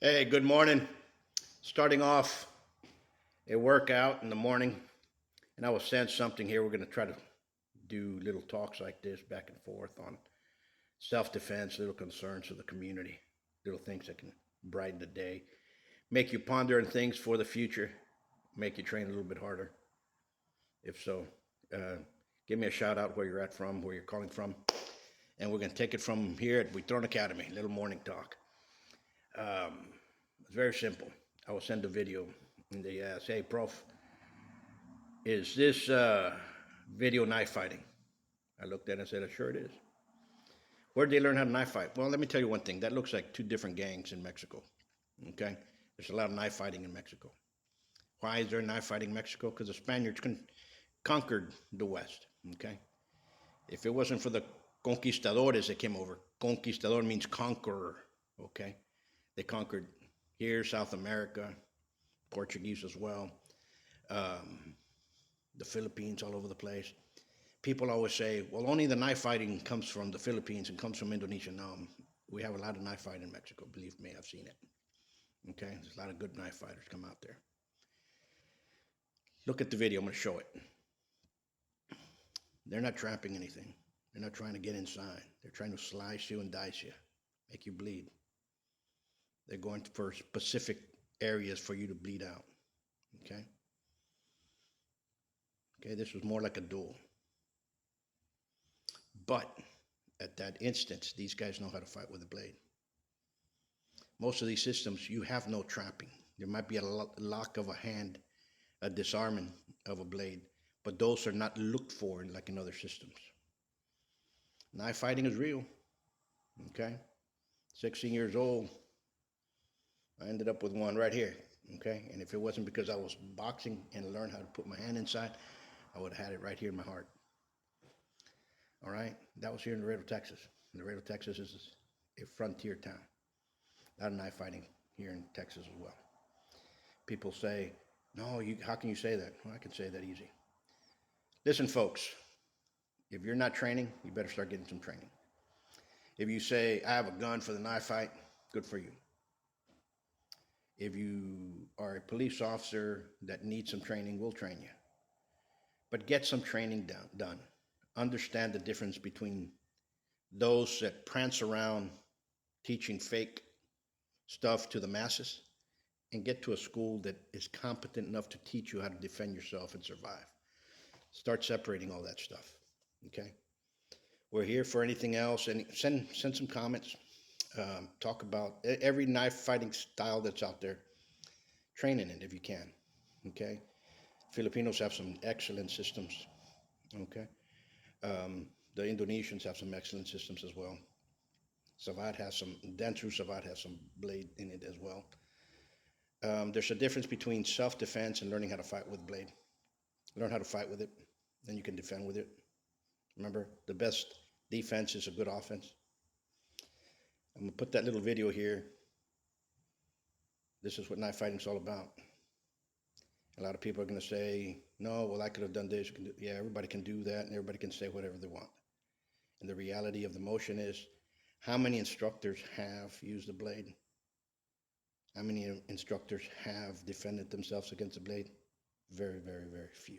Hey, good morning. Starting off a workout in the morning, and I will sense something here. We're going to try to do little talks like this back and forth on self defense, little concerns of the community, little things that can brighten the day, make you ponder on things for the future, make you train a little bit harder. If so, uh, give me a shout out where you're at from, where you're calling from, and we're going to take it from here at Buitrob Academy, little morning talk. Um, it's very simple. I will send a video and they say, hey, Prof, is this video knife fighting? I looked at it and said, sure it is. Where did they learn how to knife fight? Well, let me tell you one thing. That looks like two different gangs in Mexico. Okay? There's a lot of knife fighting in Mexico. Why is there knife fighting in Mexico? Because the Spaniards conquered the West. Okay? If it wasn't for the conquistadores that came over, conquistador means conqueror. Okay? They conquered here, South America, Portuguese as well, um, the Philippines, all over the place. People always say, well, only the knife fighting comes from the Philippines and comes from Indonesia. No, we have a lot of knife fighting in Mexico. Believe me, I've seen it. Okay, there's a lot of good knife fighters come out there. Look at the video. I'm going to show it. They're not trapping anything. They're not trying to get inside. They're trying to slice you and dice you, make you bleed. They're going for specific areas for you to bleed out. Okay. Okay, this was more like a duel. But at that instance, these guys know how to fight with a blade. Most of these systems, you have no trapping. There might be a lock of a hand, a disarming of a blade, but those are not looked for like in other systems. Knife fighting is real. Okay, 16 years old, I ended up with one right here. Okay, and if it wasn't because I was boxing and learned how to put my hand inside, I would have had it right here in my heart. All right, that was here in Laredo, Texas. Laredo, Texas is a frontier town. A lot of knife fighting here in Texas as well. People say, no, how can you say that? Well, I can say that easy. Listen, folks, if you're not training, you better start getting some training. If you say, I have a gun for the knife fight, good for you. If you are a police officer that needs some training, we'll train you. But get some training done. Understand the difference between those that prance around teaching fake stuff to the masses and get to a school that is competent enough to teach you how to defend yourself and survive. Start separating all that stuff. Okay? We're here for anything else, and send some comments. Talk about every knife fighting style that's out there. Train in it if you can. Okay? Filipinos have some excellent systems. Okay? The Indonesians have some excellent systems as well. Dentru Savat has some blade in it as well. There's a difference between self-defense and learning how to fight with blade. Learn how to fight with it, then you can defend with it. Remember, the best defense is a good offense. I'm going to put that little video here. This is what knife fighting is all about. A lot of people are going to say, no, well, I could have done this. Yeah, everybody can do that, and everybody can say whatever they want. And the reality of the motion is, how many instructors have used the blade? How many instructors have defended themselves against the blade? Very, very, very few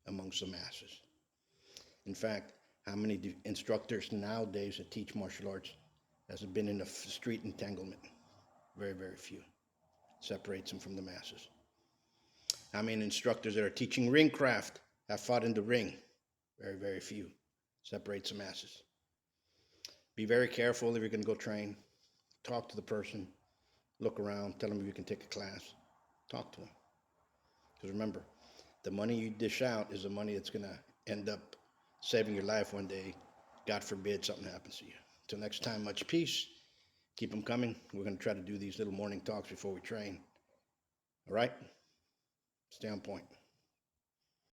amongst the masses. In fact, how many instructors nowadays that teach martial arts has been in a street entanglement? Very, very few. Separates them from the masses. How many instructors that are teaching ring craft have fought in the ring? Very, very few. Separates the masses. Be very careful if you're going to go train. Talk to the person. Look around. Tell them if you can take a class. Talk to them. Because remember, the money you dish out is the money that's going to end up saving your life one day. God forbid something happens to you. Until next time, much peace. Keep them coming. We're going to try to do these little morning talks before we train. All right? Stay on point.